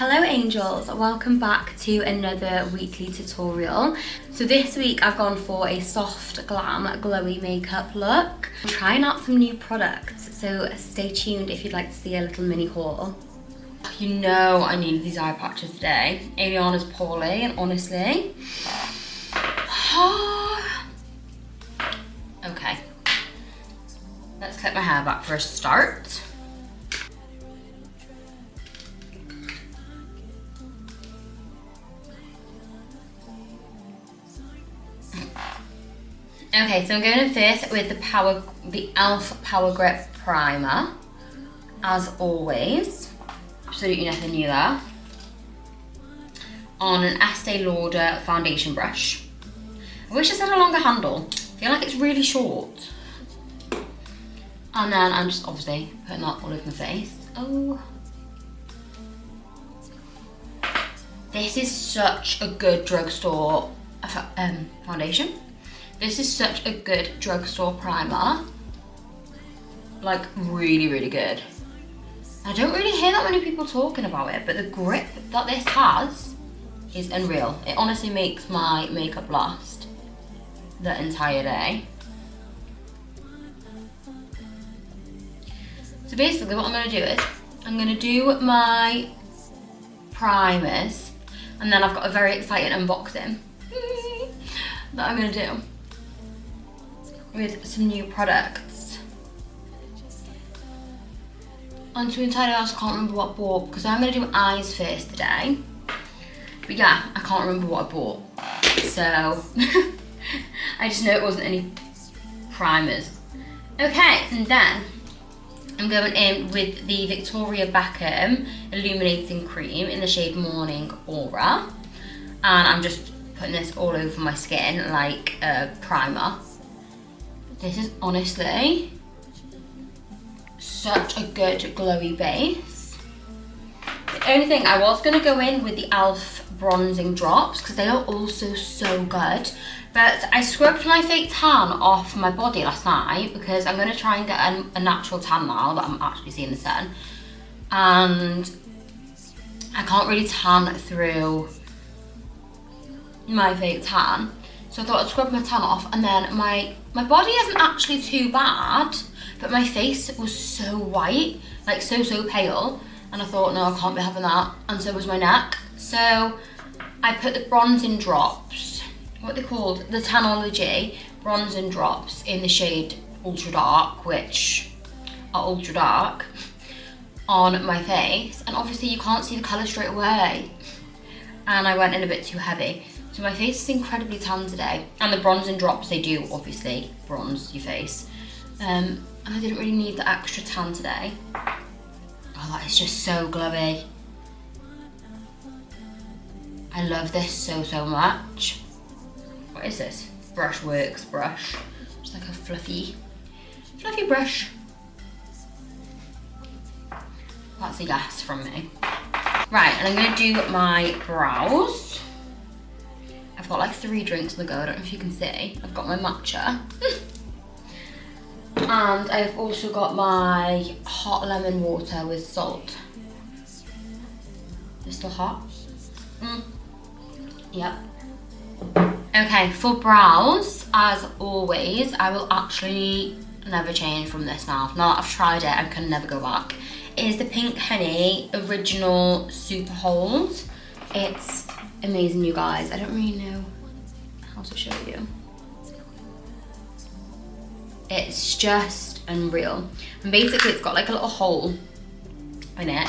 Hello angels, welcome back to another weekly tutorial. So this week I've gone for a soft glam glowy makeup look. I'm trying out some new products, so stay tuned if you'd like to see a little mini haul. You know I needed these eye patches today. Ariana's poorly and honestly. Okay, let's clip my hair back for a start. Okay, so I'm going in first with the e.l.f. Power Grip Primer, as always. Absolutely nothing new there. On an Estee Lauder foundation brush. I wish this had a longer handle. I feel like it's really short. And then I'm just obviously putting that all over my face. Oh. This is such a good drugstore foundation. This is such a good drugstore primer. Like really, really good. I don't really hear that many people talking about it, but the grip that this has is unreal. It honestly makes my makeup last the entire day. So basically what I'm gonna do is, I'm gonna do my primers, and then I've got a very exciting unboxing that I'm gonna do with some new products. And to entirely honest, I can't remember what I bought because I'm gonna do eyes first today. But yeah, I can't remember what I bought. So, I just know it wasn't any primers. Okay, and then I'm going in with the Victoria Beckham Illuminating Cream in the shade Morning Aura. And I'm just putting this all over my skin like a primer. This is honestly such a good glowy base. The only thing, I was going to go in with the e.l.f. bronzing drops because they are also so good. But I scrubbed my fake tan off my body last night because I'm going to try and get a natural tan now that I'm actually seeing the sun. And I can't really tan through my fake tan. So I thought I'd scrub my tan off, and then my body isn't actually too bad, but my face was so white, like so pale, and I thought, no, I can't be having that, and so was my neck. So I put the bronzing drops, what are they called? The Tanology bronzing drops in the shade Ultra Dark, which are ultra dark, on my face, and obviously you can't see the colour straight away. And I went in a bit too heavy. So my face is incredibly tan today. And the bronzing drops, they do obviously bronze your face. And I didn't really need the extra tan today. Oh, that is just so glowy. I love this so much. What is this? Brushworks brush. Just like a fluffy brush. That's a yes from me. Right, and I'm gonna do my brows. I've got like 3 drinks on the go, I don't know if you can see. I've got my matcha. And I've also got my hot lemon water with salt. It's still hot? Yep. Okay, for brows, as always, I will actually never change from this now. Now that I've tried it, I can never go back. It is the Pink Honey Original Super Hold. It's amazing, you guys. I don't really know how to show you. It's just unreal. And basically it's got like a little hole in it,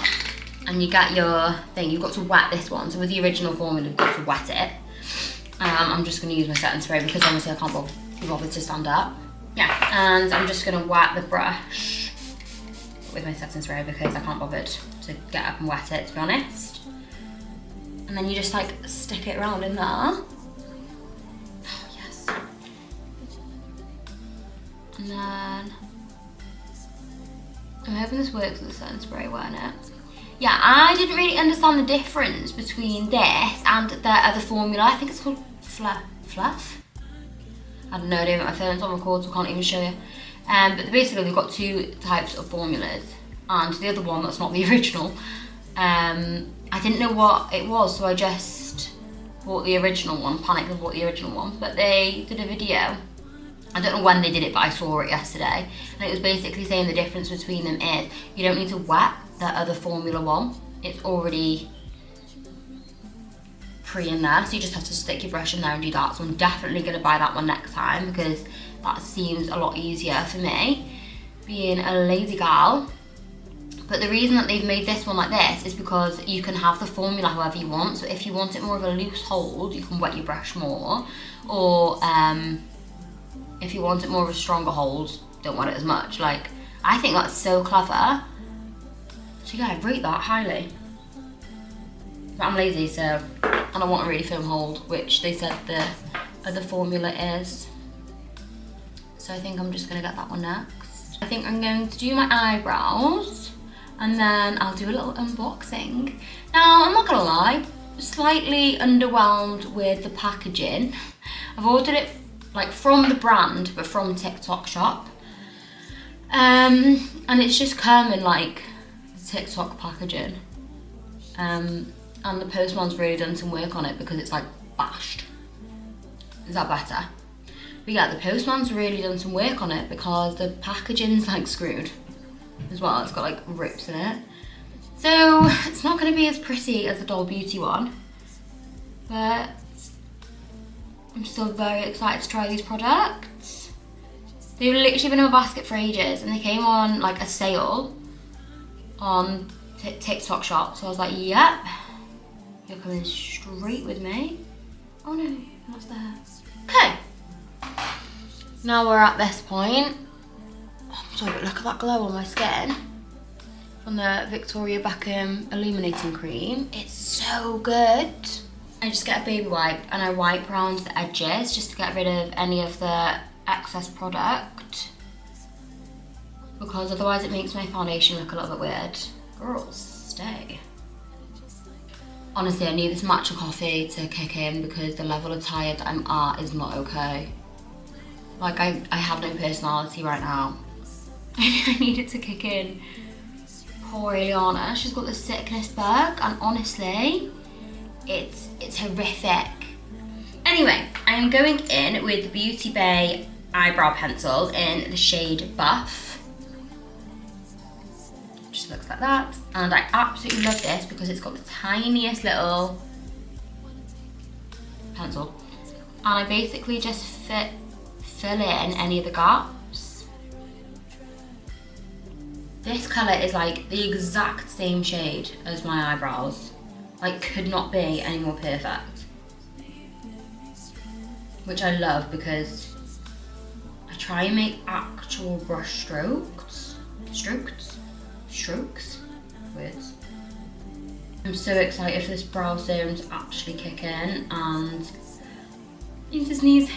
and you get your thing. You've got to wet this one. So with the original formula, you've got to wet it. I'm just gonna use my setting spray because honestly I can't be bothered to stand up. Yeah, and I'm just gonna wet the brush with my setting spray because I can't bother to get up and wet it, to be honest. And then you just like stick it around in there. Oh yes. And then I'm hoping this works with the setting spray, won't it? Yeah, I didn't really understand the difference between this and the other formula. I think it's called Fluff. I don't know, I don't have my phone's on record, so I can't even show you. But basically we've got 2 types of formulas, and the other one that's not the original I didn't know what it was, so I just bought the original one, panicked and bought the original one. But they did a video, I don't know when they did it, but I saw it yesterday. And it was basically saying the difference between them is you don't need to wet the other Formula one. It's already pre in there, so you just have to stick your brush in there and do that. So I'm definitely going to buy that one next time because that seems a lot easier for me, being a lazy gal. But the reason that they've made this one like this is because you can have the formula however you want. So if you want it more of a loose hold, you can wet your brush more. Or if you want it more of a stronger hold, don't wet it as much. Like, I think that's so clever. So yeah, I rate that highly. But I'm lazy, so I don't want a really firm hold, which they said the other formula is. So I think I'm just gonna get that one next. I think I'm going to do my eyebrows and then I'll do a little unboxing. Now, I'm not gonna lie, slightly underwhelmed with the packaging. I've ordered it like from the brand, but from TikTok shop. And it's just come in like TikTok packaging. And the postman's really done some work on it because it's like bashed. Is that better? But yeah, the postman's really done some work on it because the packaging's like screwed as well. It's got like rips in it. So it's not gonna be as pretty as the Doll Beauty one, but I'm still very excited to try these products. They've literally been in my basket for ages and they came on like a sale on TikTok shop. So I was like, yep, you're coming straight with me. Oh no, what's there? Okay. Now we're at this point. Oh, sorry, but look at that glow on my skin from the Victoria Beckham illuminating cream. It's so good. I just get a baby wipe and I wipe around the edges just to get rid of any of the excess product, because otherwise it makes my foundation look a little bit weird. Girls, stay. Honestly, I need this matcha coffee to kick in because the level of tired that I'm at is not okay. Like, I have no personality right now. I need it to kick in. Poor Eliana, she's got the sickness bug, and honestly, it's horrific. Anyway, I'm going in with the Beauty Bay eyebrow pencil in the shade Buff. Just looks like that. And I absolutely love this because it's got the tiniest little pencil. And I basically just fill in any of the gaps. This colour is like the exact same shade as my eyebrows. Like, could not be any more perfect. Which I love because I try and make actual brush strokes. Words. I'm so excited for this brow serum to actually kick in, and I need to sneeze.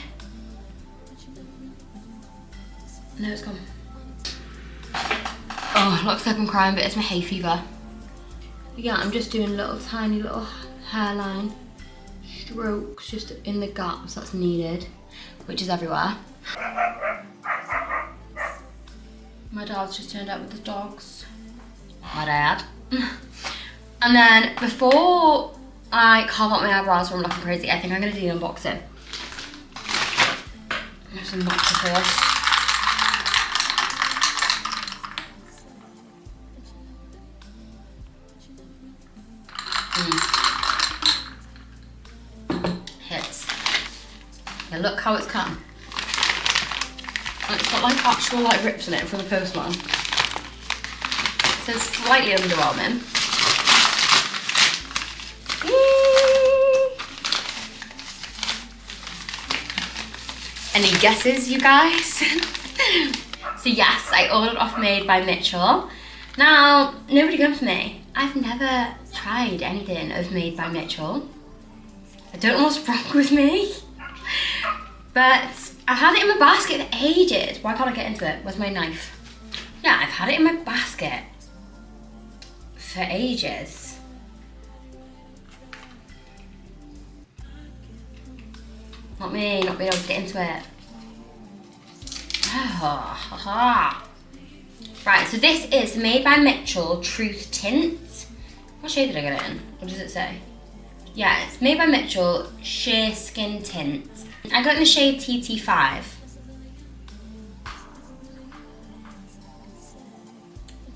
No, it's gone. Oh, it looks like I'm crying, but it's my hay fever. But yeah, I'm just doing little tiny little hairline strokes just in the gaps that's needed, which is everywhere. My dad's just turned up with the dogs. My dad. And then before I carve out my eyebrows from looking crazy, I think I'm gonna do an unboxing. Just unbox it first. Hits. Yeah, look how it's come. And it's got like actual like rips in it from the postman. So it's slightly underwhelming. Any guesses, you guys? So yes, I ordered off Made by Mitchell. Now, nobody comes to me. I've never tried anything of Made by Mitchell. I don't know what's wrong with me. But I've had it in my basket for ages. Why can't I get into it? Where's my knife? Yeah, I've had it in my basket for ages. Not me, not being able to get into it. Right, so this is Made by Mitchell Truth Tint. What shade did I get it in? What does it say? Yeah, it's made by Mitchell, Sheer Skin Tint. I got it in the shade TT5.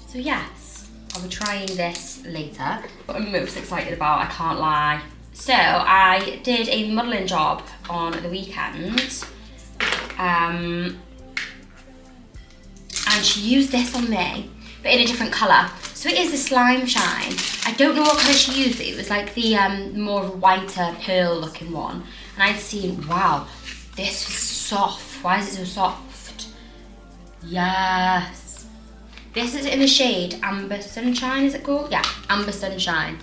So yes, I'll be trying this later. What I'm most excited about, I can't lie. So I did a modelling job on the weekend. And she used this on me, but in a different colour. So it is the Slime Shine. I don't know what colour she used, but it was like the more whiter pearl looking one. And I'd seen, wow, this is soft. Why is it so soft? Yes. This is in the shade Amber Sunshine, is it called? Yeah, Amber Sunshine.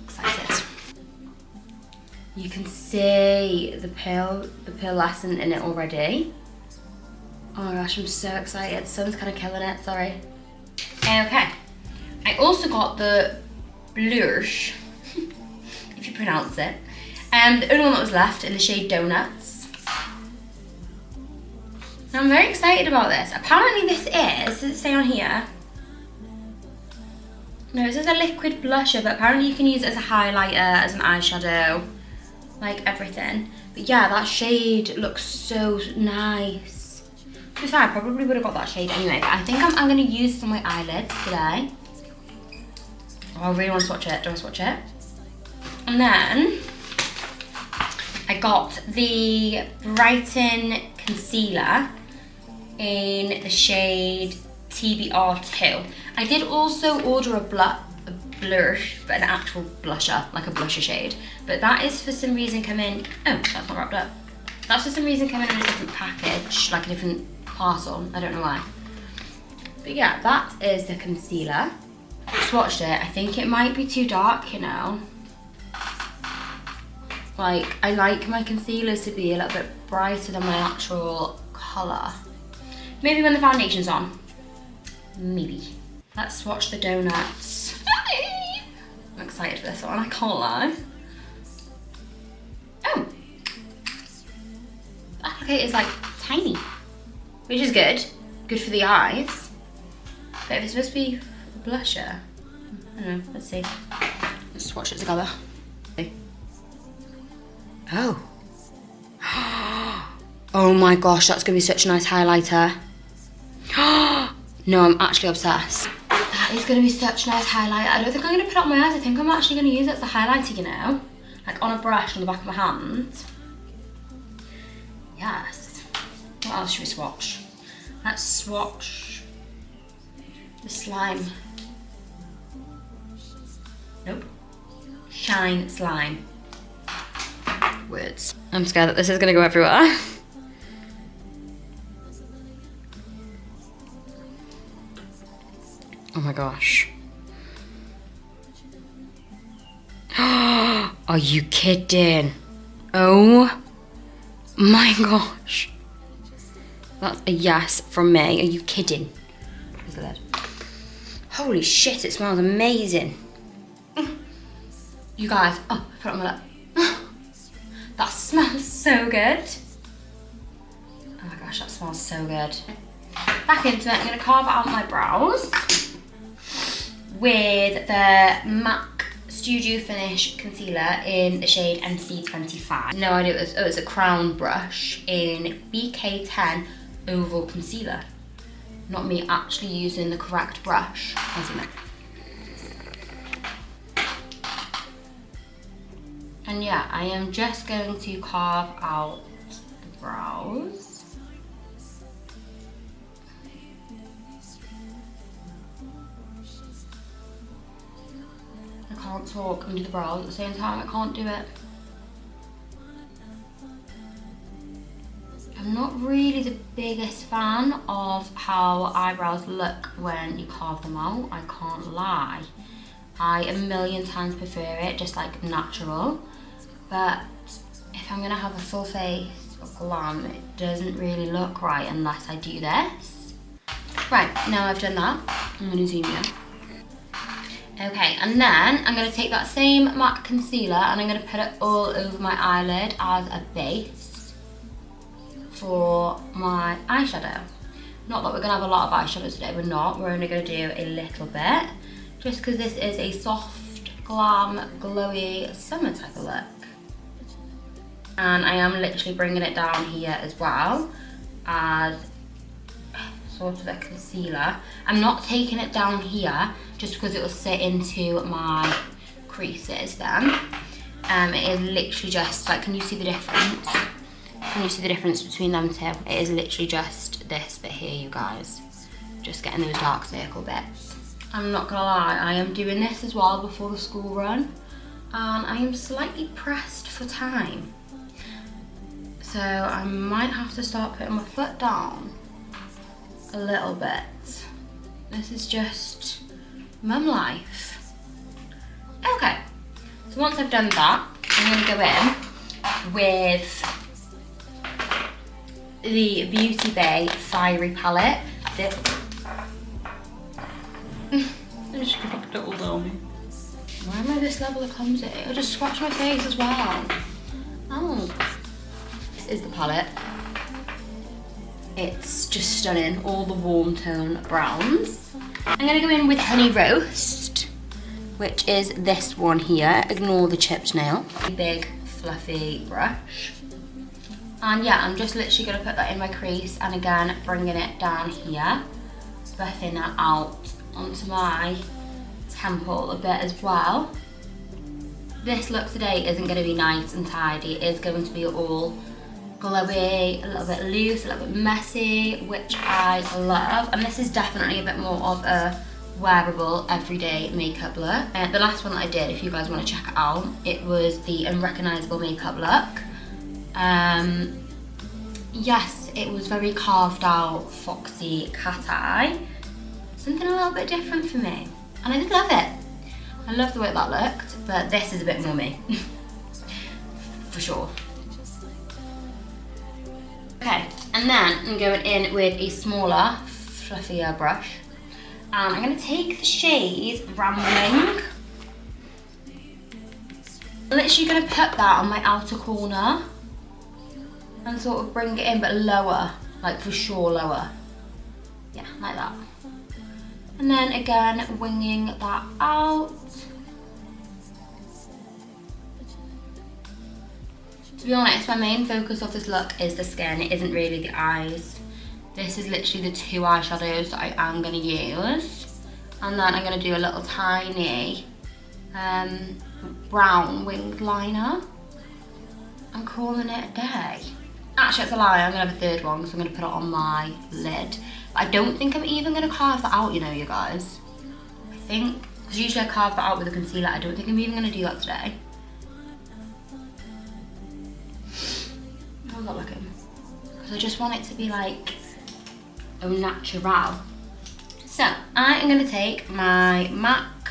Excited. You can see the pearlescent in it already. Oh my gosh, I'm so excited. The sun's kind of killing it, sorry. Okay, I also got the blush, if you pronounce it. The only one that was left in the shade Donuts. Now I'm very excited about this. Apparently this is, does it say on here? No, it says a liquid blusher, but apparently you can use it as a highlighter, as an eyeshadow, like everything. But yeah, that shade looks so nice. To be fair, I probably would have got that shade anyway, but I think I'm going to use this on my eyelids today. Oh, I really want to swatch it. Do I swatch it? And then I got the Brighten Concealer in the shade TBR2. I did also order a blush, but an actual blusher, like a blusher shade. But that is for some reason coming, oh, that's not wrapped up. That's for some reason coming in a different package, like a different parcel, I don't know why. But yeah, that is the concealer. Swatched it, I think it might be too dark, you know. Like, I like my concealers to be a little bit brighter than my actual colour. Maybe when the foundation's on. Maybe. Let's swatch the donuts. I'm excited for this one, I can't lie. Oh. The applicator is like tiny, which is good. Good for the eyes. But if it's supposed to be a blusher, I don't know, let's see. Let's swatch it together. Oh. Oh my gosh, that's gonna be such a nice highlighter. No, I'm actually obsessed. That is gonna be such a nice highlighter. I don't think I'm gonna put it on my eyes. I think I'm actually gonna use it as a highlighter, you know? Like on a brush on the back of my hand. Yes. What else should we swatch? Let's swatch the slime. Nope. Shine Slime. Words. I'm scared that this is gonna go everywhere. Oh my gosh. Are you kidding? Oh my gosh. That's a yes from me. Are you kidding? Look at that. Holy shit, it smells amazing. You guys, oh, I put it on my lip. That smells so good. Oh my gosh, that smells so good. Back into it, I'm gonna carve out my brows with the MAC Studio Finish Concealer in the shade NC25. No idea what it was. Oh, it's a crown brush in BK10 Oval Concealer. Not me actually using the correct brush. And yeah, I am just going to carve out the brows. I can't talk and do the brows at the same time, I can't do it. I'm not really the biggest fan of how eyebrows look when you carve them out, I can't lie. I a million times prefer it just like natural, but if I'm gonna have a full face of glam, it doesn't really look right unless I do this. Right, now I've done that, I'm gonna zoom in. Okay, and then I'm gonna take that same MAC concealer and I'm gonna put it all over my eyelid as a base for my eyeshadow. Not that we're gonna have a lot of eyeshadow today, we're not. We're only gonna do a little bit. Just because this is a soft, glam, glowy summer type of look. And I am literally bringing it down here as well as sort of a concealer. I'm not taking it down here just because it will sit into my creases then. It is literally just like, can you see the difference? Can you see the difference between them two? It is literally just this bit here, you guys. Just getting those dark circle bits. I'm not gonna lie, I am doing this as well before the school run. And I am slightly pressed for time. So I might have to start putting my foot down a little bit. This is just mum life. Okay, so once I've done that, I'm gonna go in with the Beauty Bay Fiery Palette. I just dropped it all down me. Why am I this level of clumsy? I just scratched my face as well. Oh. This is the palette. It's just stunning, all the warm tone browns. I'm gonna go in with Honey Roast, which is this one here. Ignore the chipped nail. Big fluffy brush. And yeah, I'm just literally gonna put that in my crease and again, bringing it down here, buffing that out onto my temple a bit as well. This look today isn't gonna be nice and tidy. It is going to be all glowy, a little bit loose, a little bit messy, which I love. And this is definitely a bit more of a wearable, everyday makeup look. The last one that I did, if you guys want to check it out, it was the unrecognisable makeup look. Yes, it was very carved out, foxy cat eye. Something a little bit different for me. And I did love it. I love the way that looked, but this is a bit more me. For sure. Okay, and then I'm going in with a smaller, fluffier brush. And I'm gonna take the shade Rambling. I'm literally gonna put that on my outer corner and sort of bring it in, but lower, like for sure lower. Yeah, like that. And then again, winging that out. To be honest, my main focus of this look is the skin. It isn't really the eyes. This is literally the two eyeshadows that I am gonna use. And then I'm gonna do a little tiny brown winged liner. I'm calling it a day. Actually, it's a lie, I'm gonna have a third one because I'm gonna put it on my lid. But I don't think I'm even gonna carve that out, you know, you guys. I think, because usually I carve that out with a concealer, I don't think I'm even gonna do that today. How's that looking? Because I just want it to be like au natural. So I am going to take my MAC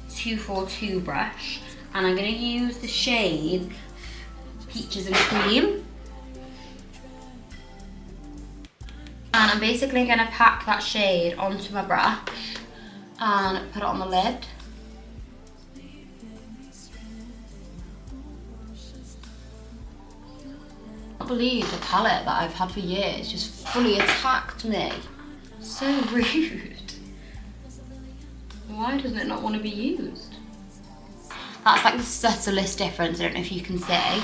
242 brush and I'm going to use the shade Peaches and Cream. And I'm basically going to pack that shade onto my brush and put it on the lid. I can't believe the palette that I've had for years just fully attacked me. So rude. Why doesn't it not want to be used? That's like the subtlest difference, I don't know if you can see.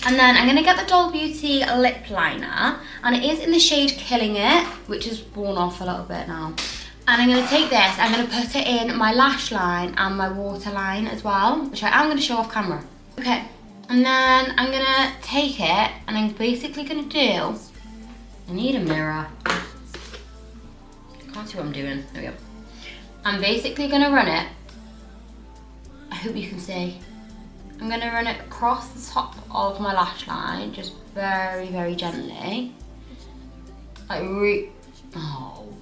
And then I'm going to get the Doll Beauty lip liner, and it is in the shade Killing It, which is worn off a little bit now. And I'm going to take this, I'm going to put it in my lash line and my waterline as well, which I am going to show off camera. Okay, and then I'm going to take it, and I'm basically going to do, I need a mirror. Can't see what I'm doing, there we go. I'm basically going to run it, I hope you can see. I'm going to run it across the top of my lash line, just very, very gently. Like, oh.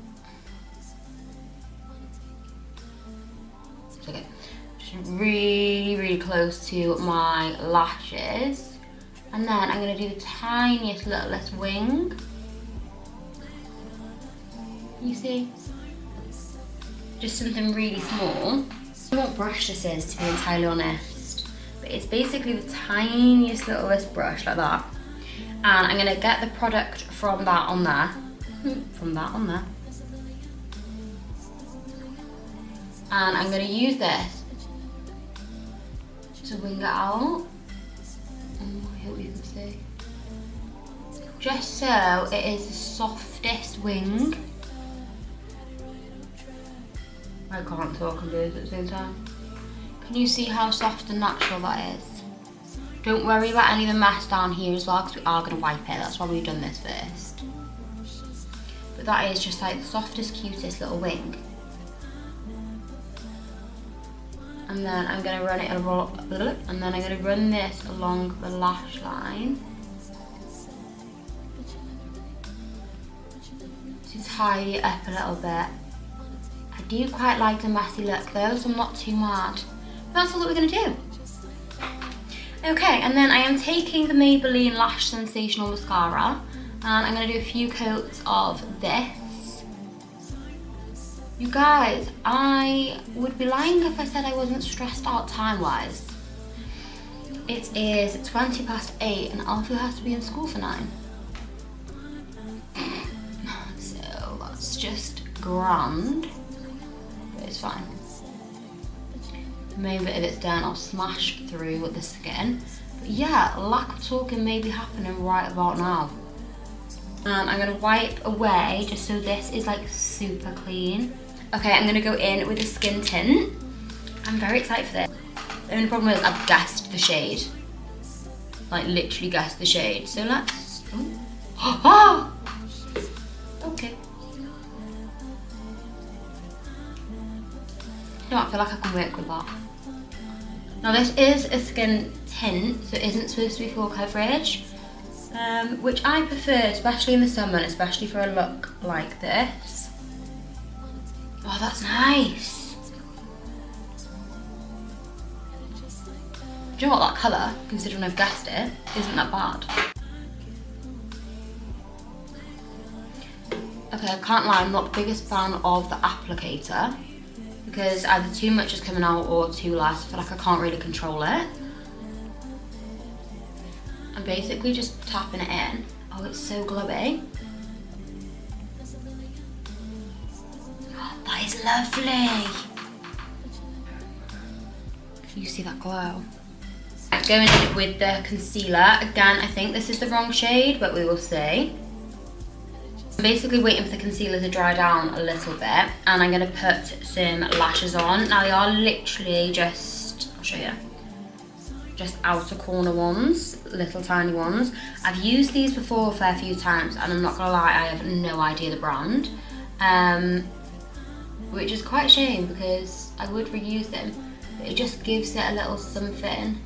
It's okay. Just really, really close to my lashes. And then I'm going to do the tiniest, littlest wing. You see? Just something really small. I don't know what brush this is, to be entirely honest. But it's basically the tiniest, littlest brush, like that. And I'm gonna get the product from that on there. And I'm gonna use this to wing it out. I hope you can see. Just so it is the softest wing. I can't talk and do this at the same time. Can you see how soft and natural that is? Don't worry about any of the mess down here as well, because we are going to wipe it. That's why we've done this first. But that is just like the softest, cutest little wing. And then I'm going to run it and then I'm going to run this along the lash line to tidy it up a little bit. I do quite like the messy look though, so I'm not too mad. That's all that we're going to do. Okay, and then I am taking the Maybelline Lash Sensational Mascara and I'm going to do a few coats of this. You guys, I would be lying if I said I wasn't stressed out time-wise. It is 8:20 and Alfie has to be in school for 9. So that's just grand, but it's fine. Maybe if it's done, I'll smash through the skin. But yeah, lack of talking may be happening right about now. And I'm gonna wipe away just so this is like super clean. Okay, I'm gonna go in with a skin tint. I'm very excited for this. The only problem is I've guessed the shade. Like literally guessed the shade. So let's, oh. Okay. No, I feel like I can work with that. Now this is a skin tint, so it isn't supposed to be full coverage, which I prefer, especially in the summer, and especially for a look like this. Oh, that's nice. Do you know what, that colour, considering I've guessed it, isn't that bad. Okay, I can't lie, I'm not the biggest fan of the applicator, because either too much is coming out or too less. I feel like I can't really control it. I'm basically just tapping it in. Oh, it's so glowy. Oh, that is lovely. Can you see that glow? Going in with the concealer. Again, I think this is the wrong shade, but we will see. I'm basically waiting for the concealer to dry down a little bit, and I'm going to put some lashes on. Now they are literally just, I'll show you, just outer corner ones, little tiny ones. I've used these before a fair few times, and I'm not going to lie, I have no idea the brand, which is quite a shame because I would reuse them, but it just gives it a little something.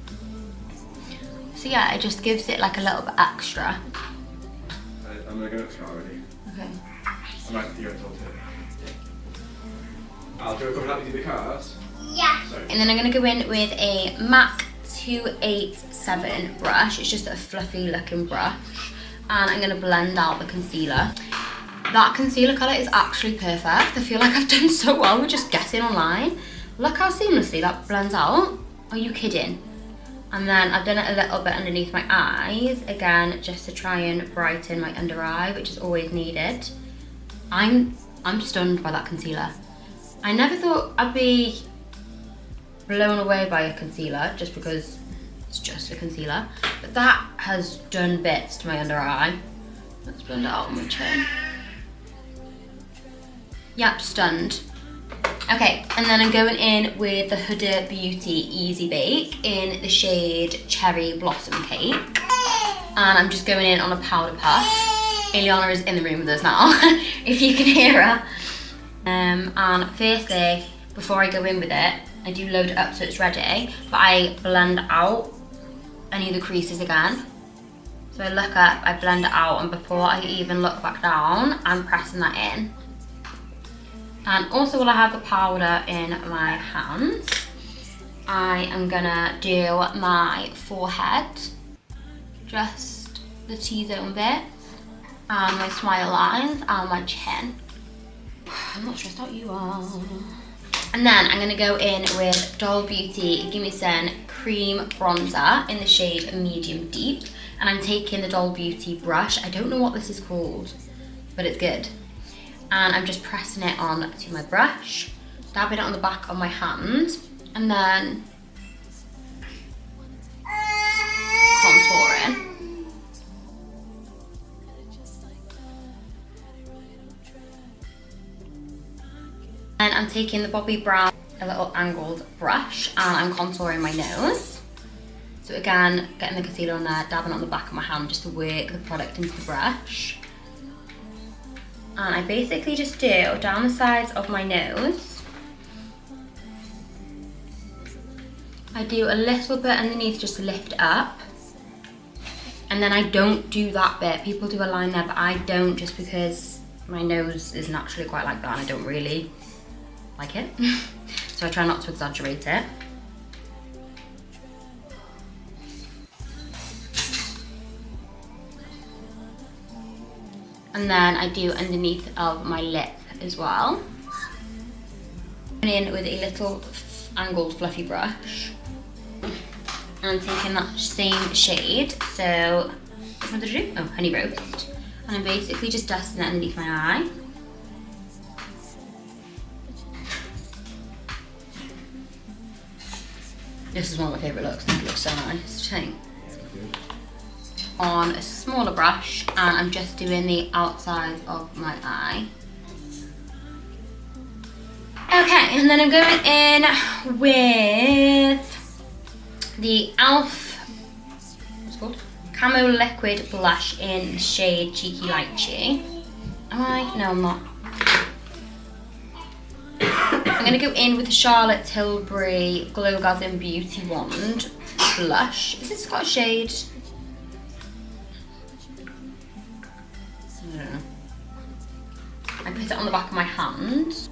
So yeah, it just gives it like a little bit extra. I'm going to go to the car already. Okay. I might have to go until 2. I'll do a couple of the cars. Yeah. Sorry. And then I'm going to go in with a MAC 287 brush. It's just a fluffy looking brush. And I'm going to blend out the concealer. That concealer colour is actually perfect. I feel like I've done so well with just guessing online. Look how seamlessly that blends out. Are you kidding? And then I've done it a little bit underneath my eyes, again, just to try and brighten my under eye, which is always needed. I'm stunned by that concealer. I never thought I'd be blown away by a concealer, just because it's just a concealer. But that has done bits to my under eye. Let's blend it out on my chin. Yep, stunned. Okay, and then I'm going in with the Huda Beauty Easy Bake in the shade Cherry Blossom Cake. And I'm just going in on a powder puff. Ileana is in the room with us now, if you can hear her. And firstly, before I go in with it, I do load it up so it's ready, but I blend out any of the creases again. So I look up, I blend it out, and before I even look back down, I'm pressing that in. And also while I have the powder in my hands, I am gonna do my forehead, just the T-zone bit, and my smile lines, and my chin. I'm not stressed out, you are. And then I'm gonna go in with Doll Beauty Gimme Sun cream bronzer in the shade Medium Deep, and I'm taking the Doll Beauty brush. I don't know what this is called, but it's good. And I'm just pressing it on to my brush, dabbing it on the back of my hand, and then contouring. And I'm taking the Bobbi Brown, a little angled brush, and I'm contouring my nose. So again, getting the concealer on there, dabbing on the back of my hand just to work the product into the brush. And I basically just do down the sides of my nose. I do a little bit underneath just to lift it up. And then I don't do that bit. People do a line there, but I don't, just because my nose is naturally quite like that and I don't really like it. So I try not to exaggerate it. And then I do underneath of my lip as well. In with a little angled fluffy brush. And I'm taking that same shade, so what did I do? Oh, Honey Roast. And I'm basically just dusting it underneath my eye. This is one of my favourite looks. I think it looks so nice. Do you think? On a smaller brush, and I'm just doing the outside of my eye. Okay, and then I'm going in with the e.l.f. what's it called? Camo Liquid Blush in the shade Cheeky Lychee. Am I? No, I'm not. I'm going to go in with the Charlotte Tilbury Glowgasm Beauty Wand blush. Is this got a shade? I don't know. I put it on the back of my hand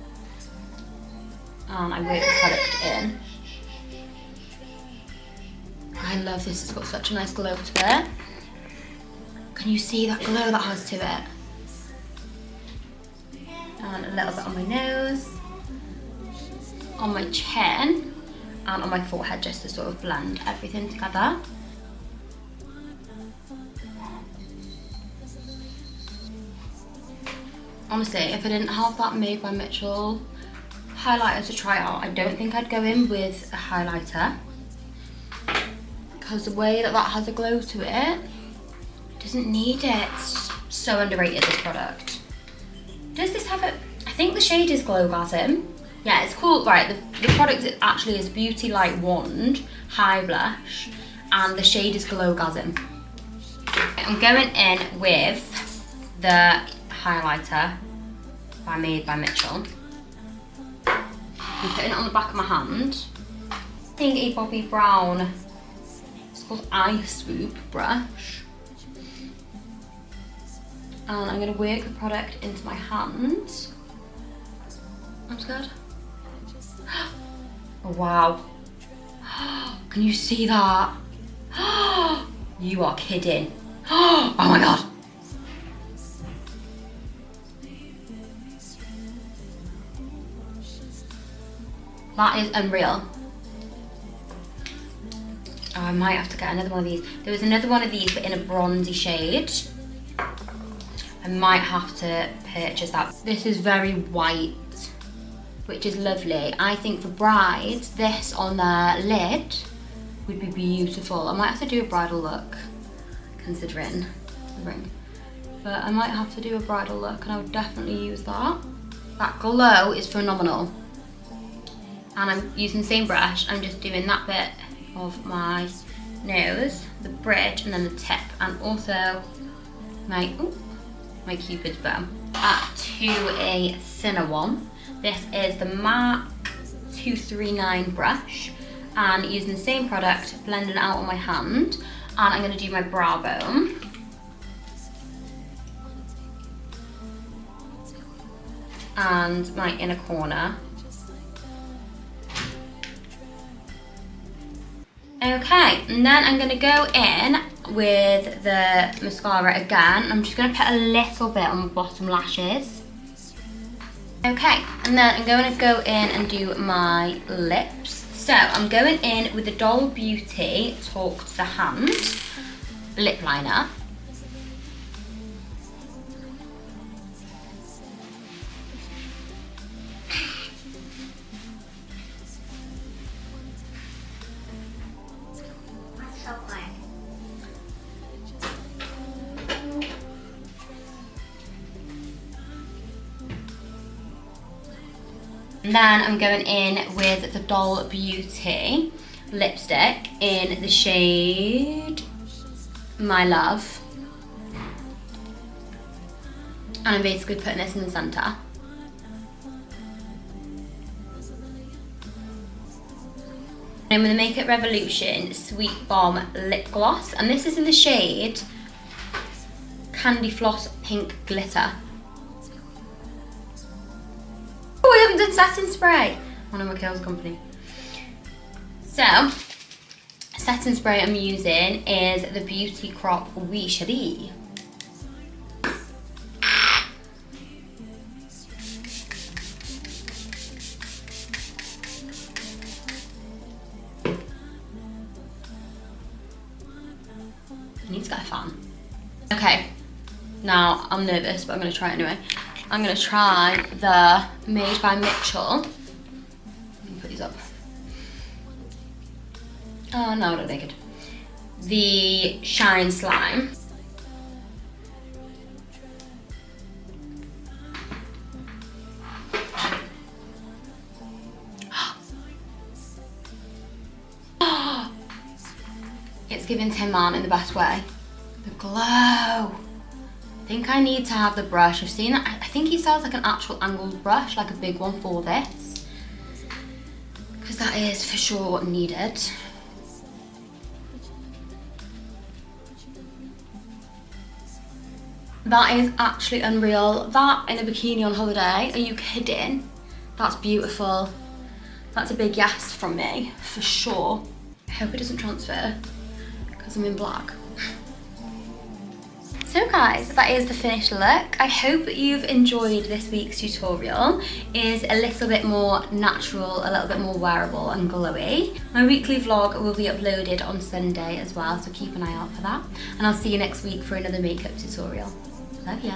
and I work the product in. I love this, it's got such a nice glow to it. Can you see that glow that has to it? And a little bit on my nose, on my chin, and on my forehead, just to sort of blend everything together. Honestly, if I didn't have that Made by Mitchell highlighter to try out, I don't think I'd go in with a highlighter, because the way that that has a glow to it, doesn't need it. It's so underrated, this product. Does this have it? I think the shade is Glowgasm. Yeah, it's called, right, the product actually is Beauty Light Wand High Blush, and the shade is Glowgasm. I'm going in with the highlighter by Made by Mitchell. I'm putting it on the back of my hand. Taking a Bobbi Brown, it's called Eye Swoop brush. And I'm going to work the product into my hand. I'm scared. Oh wow. Can you see that? You are kidding. Oh my god. That is unreal. Oh, I might have to get another one of these. There was another one of these, but in a bronzy shade. I might have to purchase that. This is very white, which is lovely. I think for brides, this on their lid would be beautiful. I might have to do a bridal look, considering the ring. But I might have to do a bridal look, and I would definitely use that. That glow is phenomenal. And I'm using the same brush. I'm just doing that bit of my nose, the bridge, and then the tip, and also my Cupid's bow. To a thinner one. This is the MAC 239 brush, and using the same product, blending it out on my hand, and I'm going to do my brow bone. And my inner corner. Okay, and then I'm going to go in with the mascara again. I'm just going to put a little bit on the bottom lashes. Okay, and then I'm going to go in and do my lips. So I'm going in with the Doll Beauty Talk to the Hand lip liner. And then I'm going in with the Doll Beauty lipstick in the shade My Love. And I'm basically putting this in the centre. I'm with the Makeup Revolution Sweet Bomb Lip Gloss. And this is in the shade Candy Floss Pink Glitter. Oh, I haven't done setting spray. One of my girls' company. So, setting spray I'm using is the Beauty Crop Oui Cherie. I need to get a fan. Okay, now I'm nervous, but I'm going to try it anyway. I'm going to try the Made by Mitchell. Let me put these up. Oh no, I look naked. The Shine Slime. It's giving Tin Man in the best way. The glow. I think I need to have the brush. I've seen that. I think he sells like an actual angled brush, like a big one for this. Because that is for sure needed. That is actually unreal. That in a bikini on holiday, are you kidding? That's beautiful. That's a big yes from me, for sure. I hope it doesn't transfer, because I'm in black. So guys, that is the finished look. I hope you've enjoyed this week's tutorial. It is a little bit more natural, a little bit more wearable and glowy. My weekly vlog will be uploaded on Sunday as well, so keep an eye out for that. And I'll see you next week for another makeup tutorial. Love ya.